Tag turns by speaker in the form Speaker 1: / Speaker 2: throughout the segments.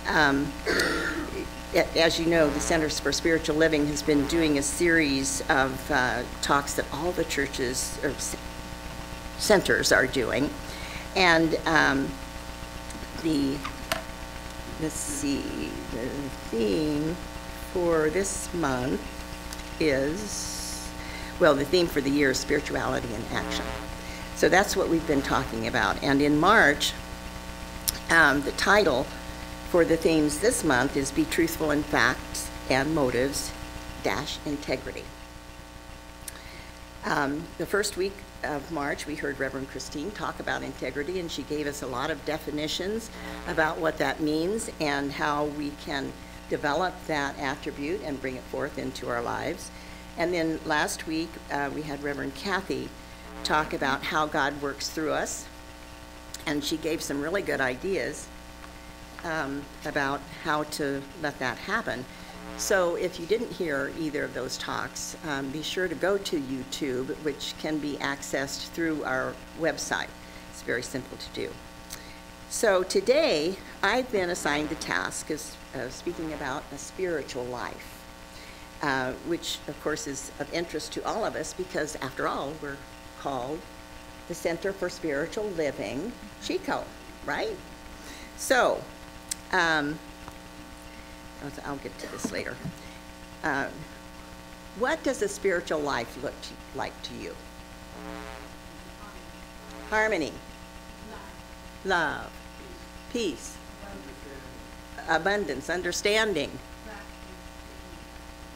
Speaker 1: As you know, the Centers for Spiritual Living has been doing a series of talks that all the churches or centers are doing. And let's see, the theme for this month is, well, the theme for the year is spirituality in action. So that's what we've been talking about. And in March, the title for the themes this month is Be Truthful in Facts and Motives - Integrity. The first week of March, we heard Reverend Christine talk about integrity, and she gave us a lot of definitions about what that means and how we can develop that attribute and bring it forth into our lives. And then last week, we had Reverend Kathy talk about how God works through us, and she gave some really good ideas about how to let that happen. So if you didn't hear either of those talks, be sure to go to YouTube, which can be accessed through our website. It's very simple to do. So today, I've been assigned the task of speaking about a spiritual life, which of course is of interest to all of us because after all, we're called the Center for Spiritual Living, Chico, right? So, I'll get to this later. What does a spiritual life look like to you? Harmony, love, peace, abundance, understanding,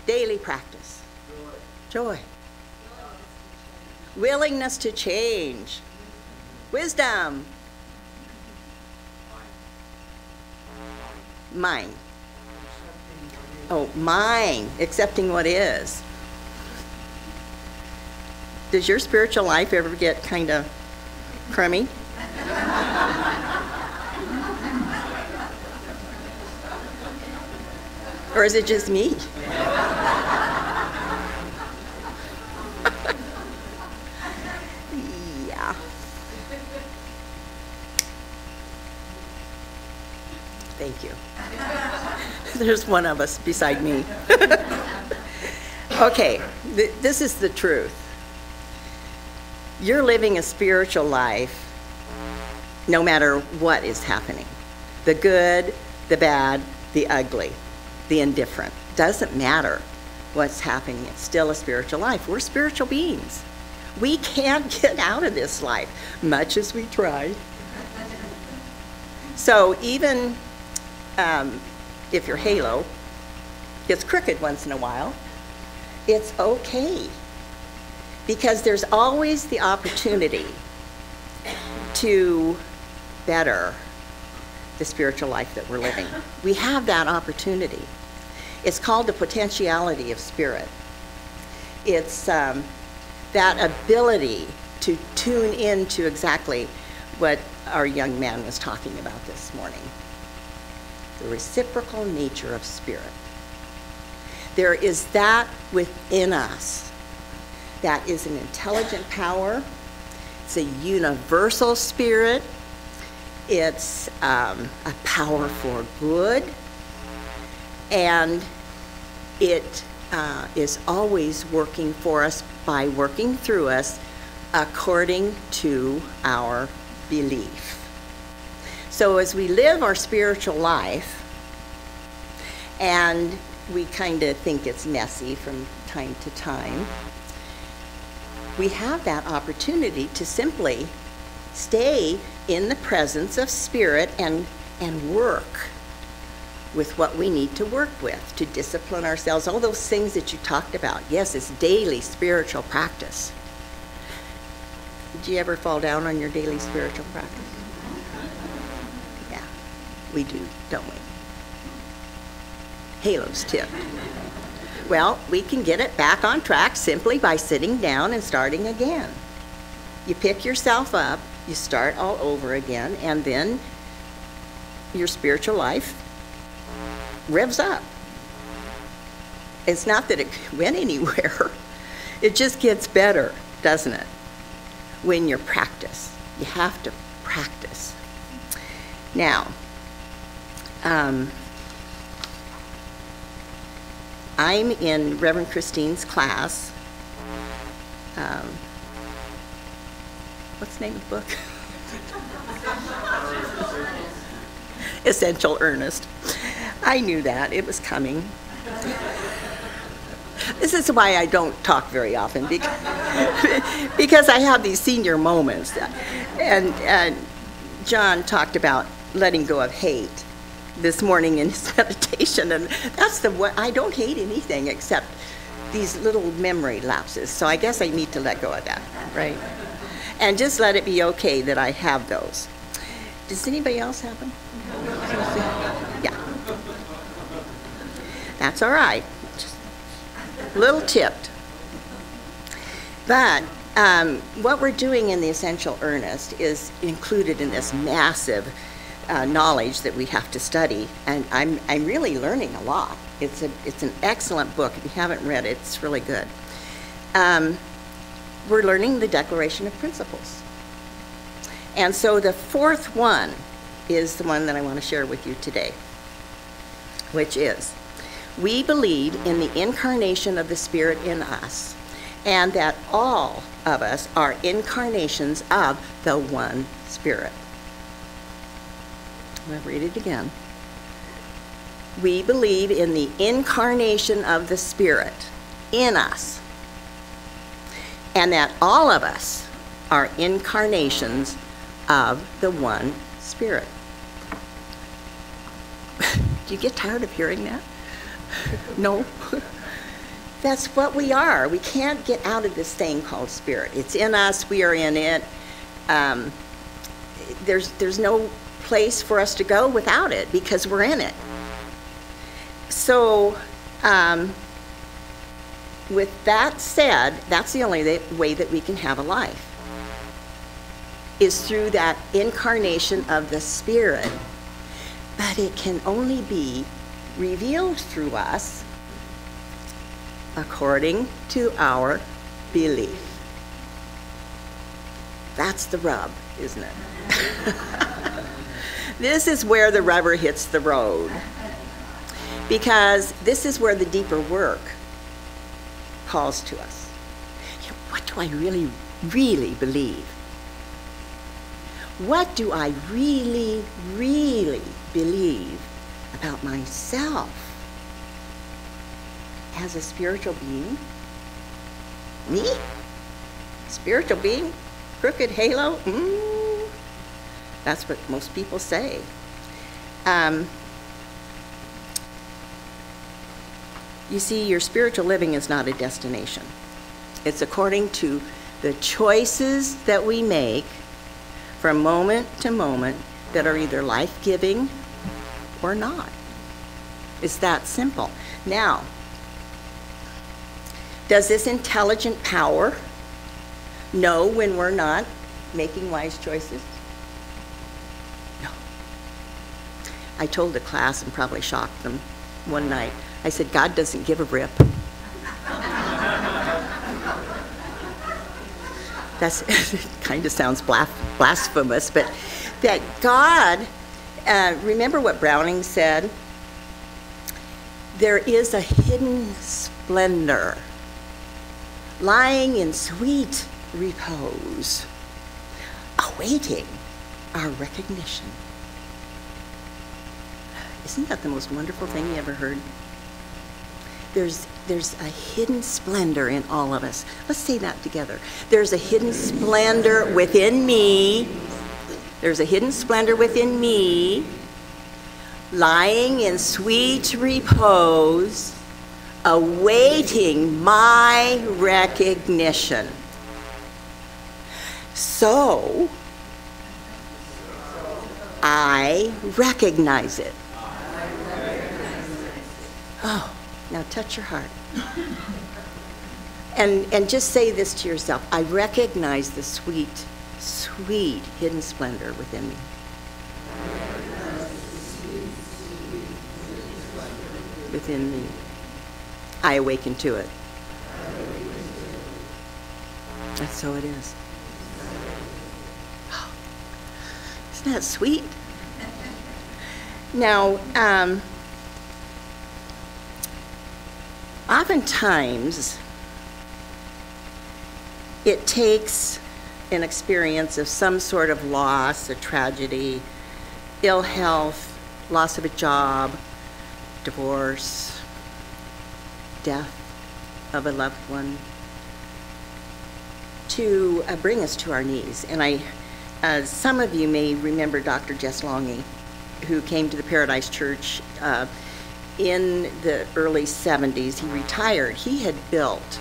Speaker 1: daily practice, joy, willingness to change, wisdom, mind. Oh, mind, accepting what is. Does your spiritual life ever get kind of crummy? Or is it just me? Yeah. Thank you. There's one of us beside me. Okay, this is the truth. You're living a spiritual life no matter what is happening. The good, the bad, the ugly, the indifferent. Doesn't matter what's happening. It's still a spiritual life. We're spiritual beings. We can't get out of this life, much as we try. So even if your halo gets crooked once in a while, it's okay. Because there's always the opportunity to better the spiritual life that we're living. We have that opportunity. It's called the potentiality of spirit. It's that ability to tune into exactly what our young man was talking about this morning. The reciprocal nature of spirit. There is that within us that is an intelligent power. It's a universal spirit. It's a power for good. And it is always working for us by working through us according to our belief. So as we live our spiritual life, and we kind of think it's messy from time to time, we have that opportunity to simply stay in the presence of spirit and work with what we need to work with, to discipline ourselves, all those things that you talked about. Yes, it's daily spiritual practice. Did you ever fall down on your daily spiritual practice? Yeah, we do, don't we? Halo's tipped. Well, we can get it back on track simply by sitting down and starting again. You pick yourself up, you start all over again, and then your spiritual life revs up. It's not that it went anywhere. It just gets better, doesn't it? When you practice. You have to practice. Now, I'm in Reverend Christine's class. What's the name of the book? Essential Earnest. I knew that. It was coming. This is why I don't talk very often, because I have these senior moments. And John talked about letting go of hate this morning in his meditation, and that's I don't hate anything except these little memory lapses. So I guess I need to let go of that, right? And just let it be okay that I have those. Does anybody else have them? Yeah. That's all right. Just a little tipped. But what we're doing in the Essential Earnest is included in this massive knowledge that we have to study, and I'm really learning a lot. It's an excellent book. If you haven't read it, it's really good. We're learning the Declaration of Principles. And so the fourth one is the one that I want to share with you today, which is, we believe in the incarnation of the Spirit in us, and that all of us are incarnations of the one Spirit. I'm going to read it again. We believe in the incarnation of the Spirit in us, and that all of us are incarnations of the one Spirit. Do you get tired of hearing that? No? That's what we are. We can't get out of this thing called spirit. It's in us. We are in it. There's no place for us to go without it because we're in it. So, with that said, that's the only way that we can have a life, is through that incarnation of the Spirit. But it can only be revealed through us according to our belief. That's the rub, isn't it? This is where the rubber hits the road, because this is where the deeper work calls to us. You know, what do I really, really believe? What do I really, really believe about myself as a spiritual being? Me? Spiritual being? Crooked halo? That's what most people say. You see, your spiritual living is not a destination. It's according to the choices that we make from moment to moment that are either life-giving or not. It's that simple. Now, does this intelligent power know when we're not making wise choices? No. I told the class and probably shocked them one night. I said, God doesn't give a rip. That's kind of sounds blasphemous, but that God, remember what Browning said? There is a hidden splendor lying in sweet repose, awaiting our recognition. Isn't that the most wonderful thing you ever heard? There's a hidden splendor in all of us. Let's say that together. There's a hidden splendor within me. There's a hidden splendor within me, lying in sweet repose, awaiting my recognition. So, I recognize it. Oh, now touch your heart. And just say this to yourself. I recognize the sweet, sweet hidden splendor within me. Within me. I awaken to it. That's so it is. Oh, isn't that sweet? Now, oftentimes, it takes an experience of some sort of loss, a tragedy, ill health, loss of a job, divorce, death of a loved one, to bring us to our knees. And some of you may remember Dr. Jess Longy, who came to the Paradise Church in the early 70s. He retired. He had built,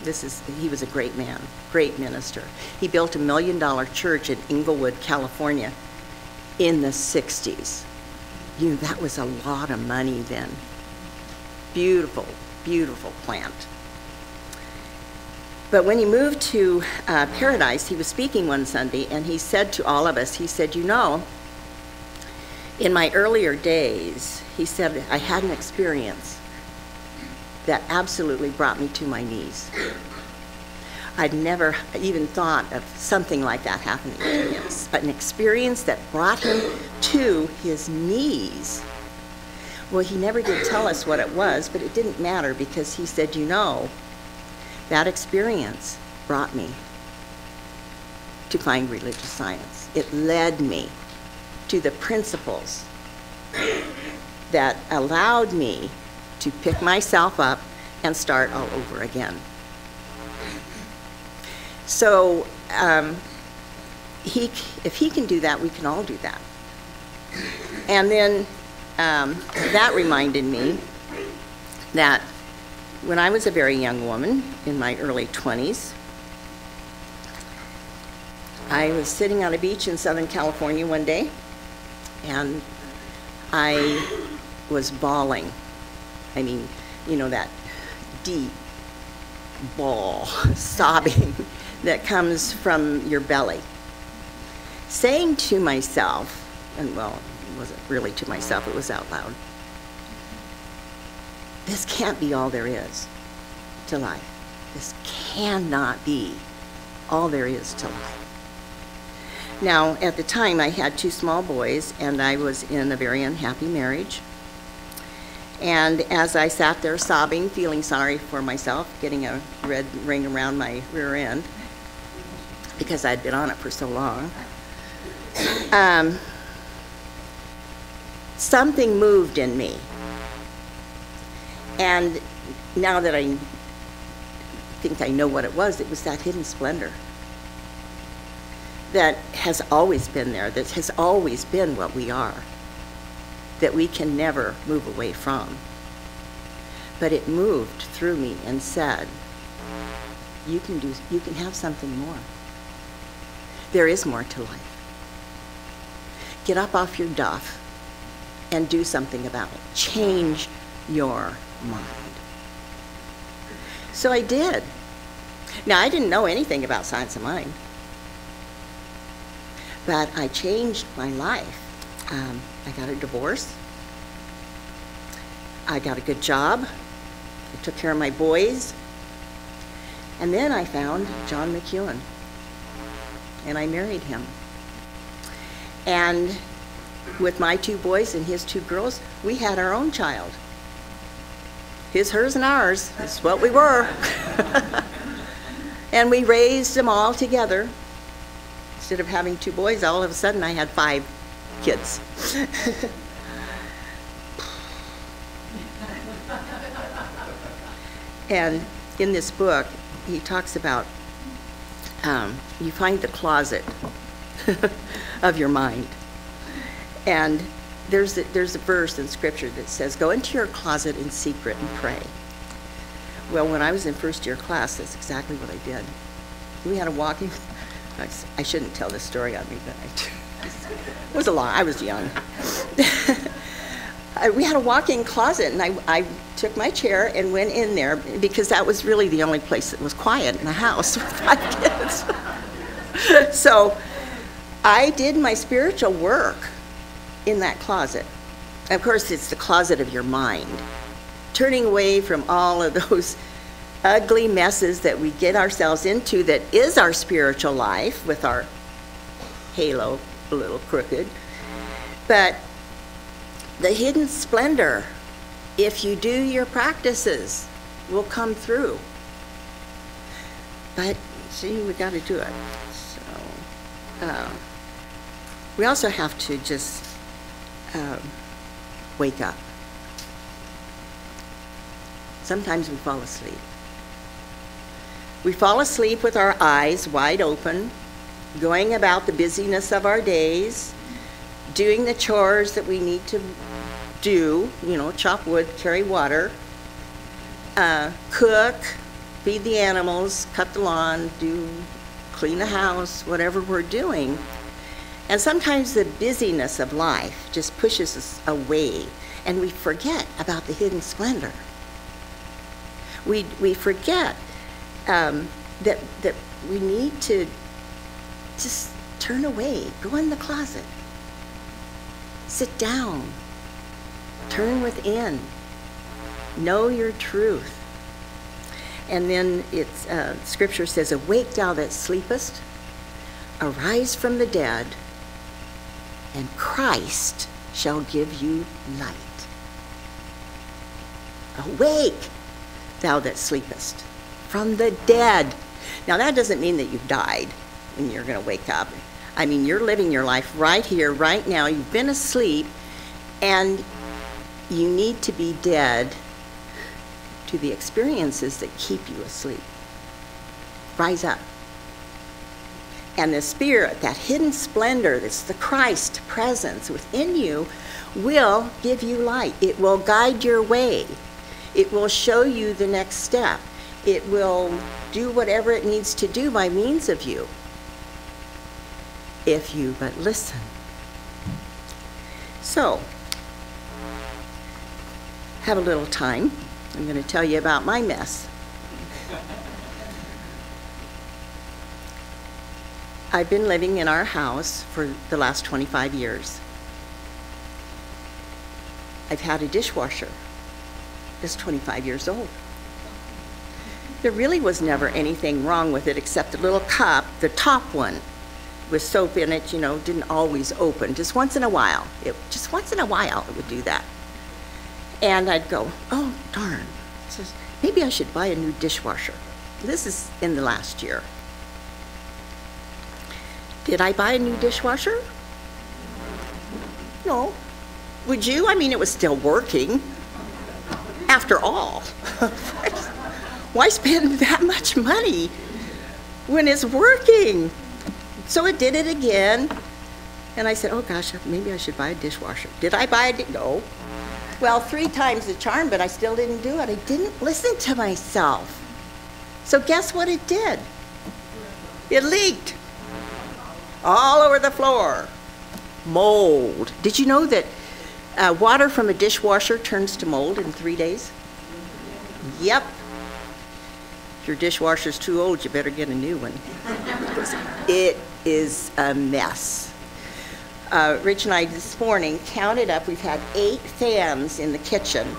Speaker 1: he was a great man, great minister. He built $1 million church in Inglewood, California in the 60s. You know, that was a lot of money then. Beautiful, beautiful plant. But when he moved to Paradise, he was speaking one Sunday, and he said to all of us, he said, you know, in my earlier days, he said, I had an experience that absolutely brought me to my knees. I'd never even thought of something like that happening to him. An experience that brought him to his knees. Well, he never did tell us what it was, but it didn't matter, because he said, you know, that experience brought me to find religious science. It led me to the principles that allowed me to pick myself up and start all over again. So if he can do that, we can all do that. And then that reminded me that when I was a very young woman, in my early 20s, I was sitting on a beach in Southern California one day, and I was bawling. I mean, you know, that deep bawl, sobbing that comes from your belly. Saying to myself, and well, it wasn't really to myself, it was out loud, this can't be all there is to life. This cannot be all there is to life. Now, at the time, I had 2 small boys, and I was in a very unhappy marriage. And as I sat there sobbing, feeling sorry for myself, getting a red ring around my rear end, because I'd been on it for so long, something moved in me. And now that I think I know what it was that hidden splendor that has always been there, that has always been what we are, that we can never move away from. But it moved through me and said, you can have something more. There is more to life. Get up off your duff and do something about it. Change your mind. So I did. Now, I didn't know anything about science of mind, but I changed my life. I got a divorce. I got a good job. I took care of my boys. And then I found John McKeown, and I married him. And with my 2 boys and his 2 girls, we had our own child. His, hers, and ours. That's what we were. And we raised them all together. Instead of having 2 boys, all of a sudden I had 5 kids. And in this book, he talks about you find the closet of your mind. And there's a verse in Scripture that says, go into your closet in secret and pray. Well, when I was in first-year class, that's exactly what I did. We had a walking, I shouldn't tell this story on me, but it was I was young. We had a walk-in closet, and I took my chair and went in there, because that was really the only place that was quiet in the house with 5 kids. So I did my spiritual work in that closet. Of course, it's the closet of your mind. Turning away from all of those ugly messes that we get ourselves into that is our spiritual life, with our halo a little crooked. But The hidden splendor, if you do your practices, will come through. But see, we got to do it. So we also have to just wake up. Sometimes we fall asleep. We fall asleep with our eyes wide open, going about the busyness of our days, doing the chores that we need to do, you know, chop wood, carry water, cook, feed the animals, cut the lawn, clean the house, whatever we're doing. And sometimes the busyness of life just pushes us away, and we forget about the hidden splendor. We forget that we need to just turn away, go in the closet, sit down, turn within, know your truth. And then Scripture says, "Awake thou that sleepest, arise from the dead, and Christ shall give you light." Awake, thou that sleepest, from the dead. Now that doesn't mean that you've died and you're going to wake up. I mean, you're living your life right here, right now. You've been asleep, and you need to be dead to the experiences that keep you asleep. Rise up. And the Spirit, that hidden splendor, that's the Christ presence within you, will give you light. It will guide your way. It will show you the next step. It will do whatever it needs to do by means of you, if you but listen. So, have a little time. I'm going to tell you about my mess. I've been living in our house for the last 25 years. I've had a dishwasher that's 25 years old. There really was never anything wrong with it except the little cup, the top one, with soap in it, you know, didn't always open. Just once in a while. It would do that. And I'd go, oh, darn. So maybe I should buy a new dishwasher. This is in the last year. Did I buy a new dishwasher? No. Would you? I mean, it was still working. After all. Why spend that much money when it's working? So it did it again. And I said, oh gosh, maybe I should buy a dishwasher. Did I buy it? No. Well, 3 times the charm, but I still didn't do it. I didn't listen to myself. So guess what it did? It leaked all over the floor. Mold. Did you know that water from a dishwasher turns to mold in 3 days? Yep. If your dishwasher's too old, you better get a new one. It is a mess. Rich and I this morning counted up, we've had 8 fans in the kitchen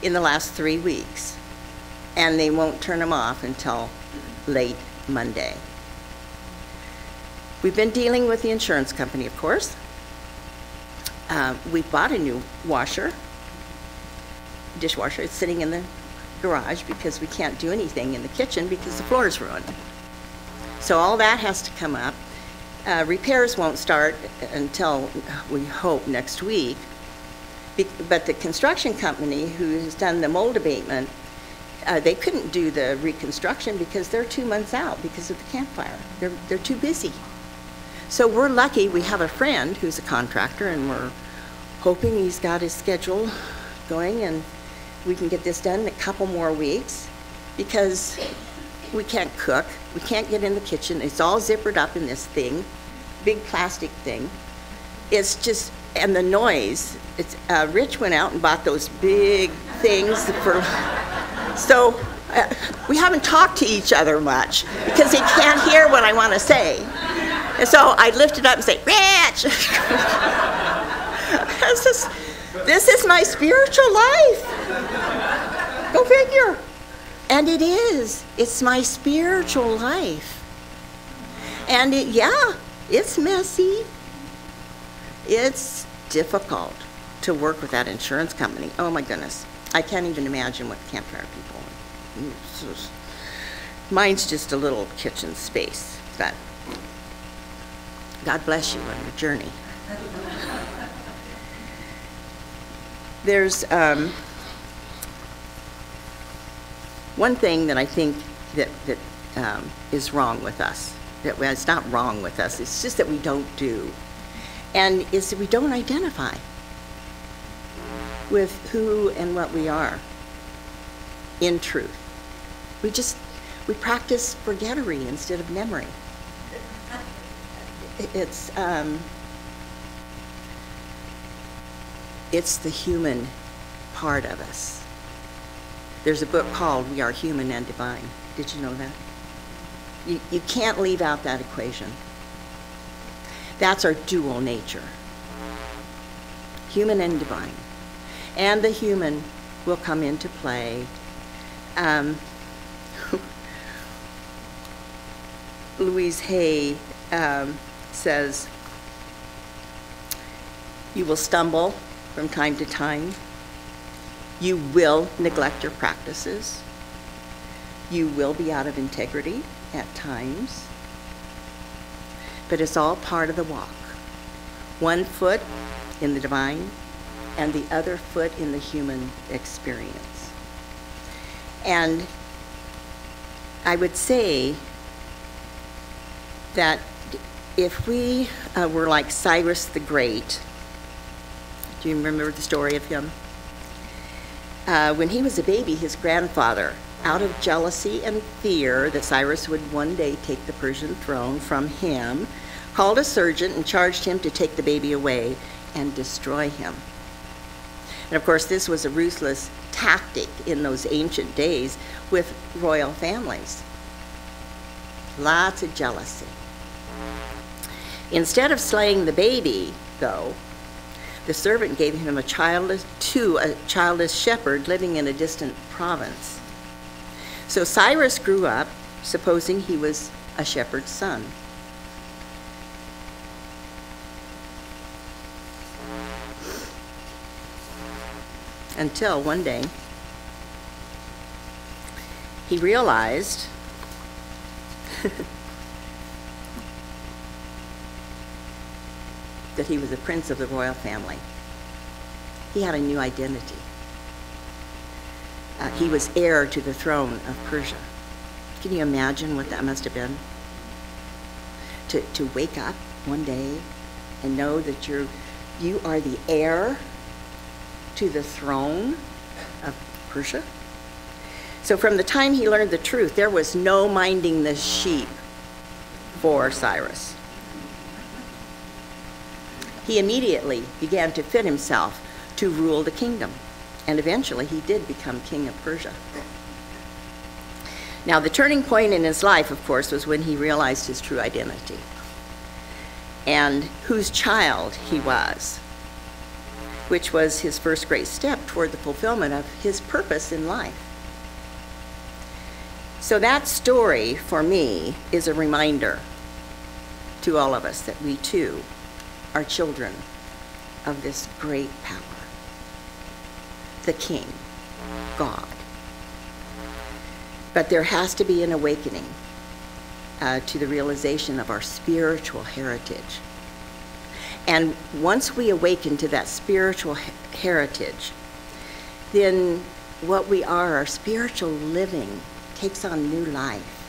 Speaker 1: in the last 3 weeks, and they won't turn them off until late Monday. We've been dealing with the insurance company, of course. We bought a new dishwasher. It's sitting in the garage because we can't do anything in the kitchen because the floor is ruined. So all that has to come up. Repairs won't start until, we hope, next week. But the construction company who has done the mold abatement, they couldn't do the reconstruction because they're 2 months out because of the campfire. They're too busy. So we're lucky we have a friend who's a contractor, and we're hoping he's got his schedule going and we can get this done in a couple more weeks, because we can't cook, we can't get in the kitchen. It's all zippered up in this thing, big plastic thing. It's just, and the noise, Rich went out and bought those big things so we haven't talked to each other much because he can't hear what I want to say. And so I lift it up and say, Rich! This is my spiritual life. Go figure. And it is. It's my spiritual life. And it's messy. It's difficult. to work with that insurance company. Oh my goodness. I can't even imagine what the campfire people. Mine's just a little kitchen space, but God bless you on your journey. There's one thing that I think that is wrong with us. Well, it's not wrong with us, it's just that we don't do. And is that we don't identify with who and what we are in truth. We practice forgettery instead of memory. It's the human part of us. There's a book called We Are Human and Divine. Did you know that? You can't leave out that equation. That's our dual nature. Human and divine. And the human will come into play. Louise Hay says, you will stumble from time to time. You will neglect your practices. You will be out of integrity at times. But it's all part of the walk. One foot in the divine and the other foot in the human experience. And I would say that if we were like Cyrus the Great, do you remember the story of him? When he was a baby, his grandfather, out of jealousy and fear that Cyrus would one day take the Persian throne from him, called a surgeon and charged him to take the baby away and destroy him. And of course, this was a ruthless tactic in those ancient days with royal families. Lots of jealousy. Instead of slaying the baby, though, the servant gave him a childless shepherd living in a distant province. So Cyrus grew up supposing he was a shepherd's son. Until one day, he realized that he was a prince of the royal family. He had a new identity. He was heir to the throne of Persia. Can you imagine what that must have been? To wake up one day and know that you are the heir to the throne of Persia. So from the time he learned the truth, there was no minding the sheep for Cyrus. He immediately began to fit himself to rule the kingdom. And eventually he did become king of Persia. Now the turning point in his life, of course, was when he realized his true identity and whose child he was, which was his first great step toward the fulfillment of his purpose in life. So that story, for me, is a reminder to all of us that we too are children of this great power. The King, God. But there has to be an awakening to the realization of our spiritual heritage. And once we awaken to that spiritual heritage, then what we are, our spiritual living, takes on new life.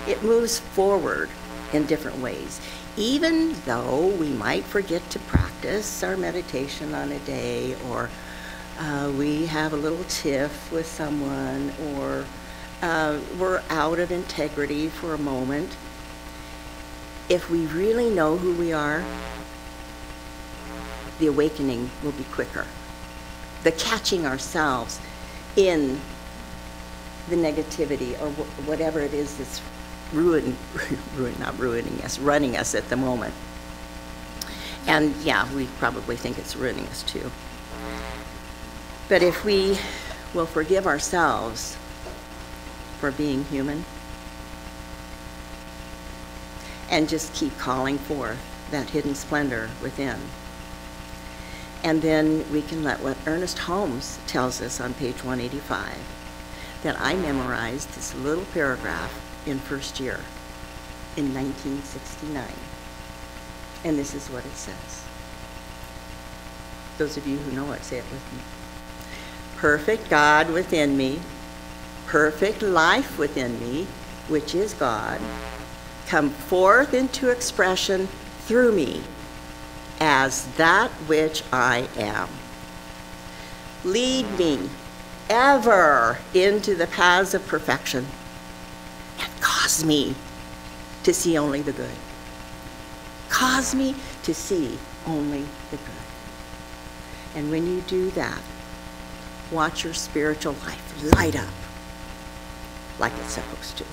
Speaker 1: It moves forward in different ways. Even though we might forget to practice our meditation on a day, or we have a little tiff with someone, or we're out of integrity for a moment. If we really know who we are, the awakening will be quicker. The catching ourselves in the negativity or whatever it is that's running us at the moment. And yeah, we probably think it's ruining us too. But if we will forgive ourselves for being human and just keep calling forth that hidden splendor within, And then we can let what Ernest Holmes tells us on page 185, that I memorized this little paragraph in first year in 1969. And this is what it says. Those of you who know it, say it with me. Perfect God within me, perfect life within me, which is God, come forth into expression through me as that which I am. Lead me ever into the paths of perfection and cause me to see only the good. Cause me to see only the good. And when you do that, watch your spiritual life light up like it's supposed to.